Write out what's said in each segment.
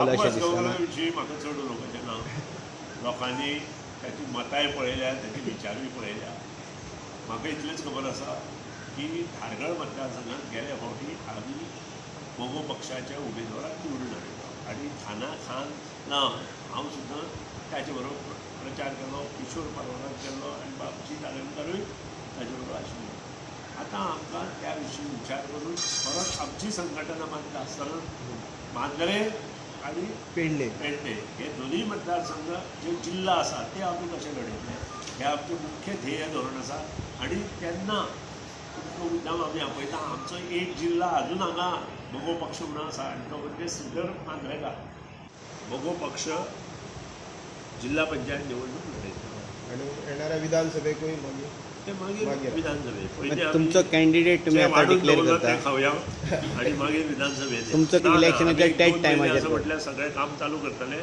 विशीं म्हाका चड उलोवपाचें ना. लोकांनी त्याची मतांय पळयल्या, त्याचे विचारूय पळयल्या. म्हाका इतलेंच खबर आसा की धारगळ मतदारसंघात गेल्या फावटी आमी मोगो पक्षाच्या उमेदवाराक निवडून हाडलो आनी खान हांव सुद्दां ताचे बरोबर प्रचार केलो, किशोर पारवार केलो आनी बापूजी धारणकारूय ताचे बरोबर आशिल्लो. आतां आमकां त्या विशीं विचार करून परत आमची संघटना बांदता आसतना मांद्रे आनी पेडणे हे दोनूय मतदारसंघ जे जिल्हा आसा ते आमी कशे लढयतले हे आमचें मुख्य ध्येय धोरण आसा. आनी तेन्ना तुमकां मुद्दाम आमी आपयता आमचो एक जिल्हा अजून हांगा मोगो पक्ष म्हणून आसा आनी तो म्हणजे श्रीधर मांद्रेकार. मोगो पक्ष जिल्हा पंचायत निवडणूक लढयता आणि येणाऱ्या विधानसभेकूय मागीर ते मागीर विधानसभेत पयलीं तुमचो कॅन्डिडेट तुम्ही आता डिक्लेअर करता ते खावया आनी मागीर विधानसभेत तुमचं इलेक्शनाच्या टायट टायमाचेर असं म्हटल्यार सगळें काम चालू करतले.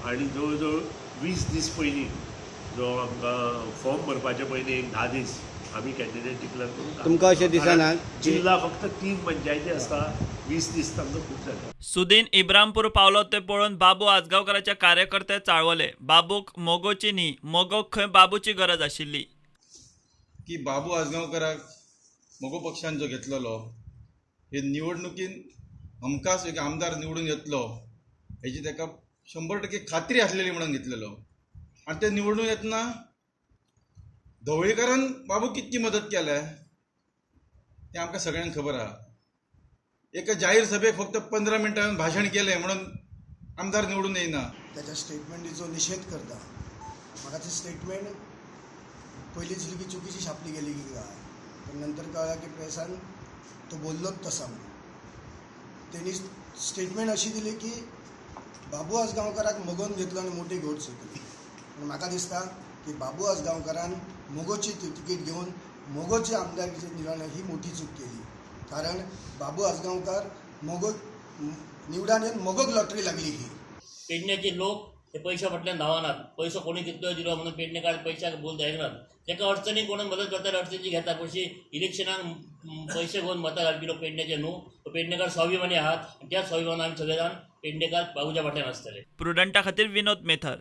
आनी जवळ जवळ 20 दीस पयलीं जो आमकां फॉर्म भरपाचे पयलीं एक 10 दीस आमी कॅन्डिडेट डिक्लेअर करून तुमकां अशें दिसना जिल्हा फक्त 3 पंचायती आसता. 20 दीस तांकां खूब जाता. सुदीन इब्रामपूर पावलो ते पळोवन बाबू आजगांवकाराचे कार्यकर्ते चाळवले. बाबूक मोगोची न्ही, मोगोक खंय बाबूची गरज आशिल्ली. की बाबू आजगांवकाराक मोगो पक्षान जो घेतलेलो हे निवडणुकीन हमखास एक आमदार निवडून येतलो हेची ताका 100% खात्री आसलेली म्हणून घेतलेलो. आनी ते निवडून येतना धवळीकरान बाबूक कितकी मदत केल्या तें आमकां सगळ्यांक खबर आहा. एका जाहीर सभेक फक्त 15 मिनटां भाशण केलें म्हणून आमदार निवडून येयना. त्याच्या स्टेटमेंटीचो निषेध करता. म्हाका ती स्टेटमेंट पयलीं दिसली की चुकीची छापली गेली की काय, पण नंतर कळ्ळां की प्रेसान तो बोललोच तसा म्हणून. तेणी स्टेटमेंट अशी दिली की बाबू आजगांवकाराक मोगोन घेतलो आनी मोठी घोट सुटली. पूण म्हाका दिसता की बाबू आजगांवकारान मोगोची तिकीट घेवन मोगोची आमदारकीची निवडणूक ही मोठी चूक केली. कारण बाबू आजगांवकार मोगो निवडान येवन मोगोक लॉटरी लागली ही. पेडण्याचे लोक ते पैशा फाटल्यान धांवनात. पैसो कोणी कितलो दिलो म्हणून पेडणेकार पैशाक बोलता येनात. ताका अडचणीक कोणाक मदत करता अडचणीची घेता. पयशी इलेक्शनाक पैसे घेवन मतां घालपी लोक पेडण्याचे न्हू. पेडणेकार स्वाभिमानी आहात. त्या स्वाभिमानान आमी सगळे जाण पेडणेकार बाबूच्या फाटल्यान आसतले. प्रुडंटा खातीर विनोद मेथर.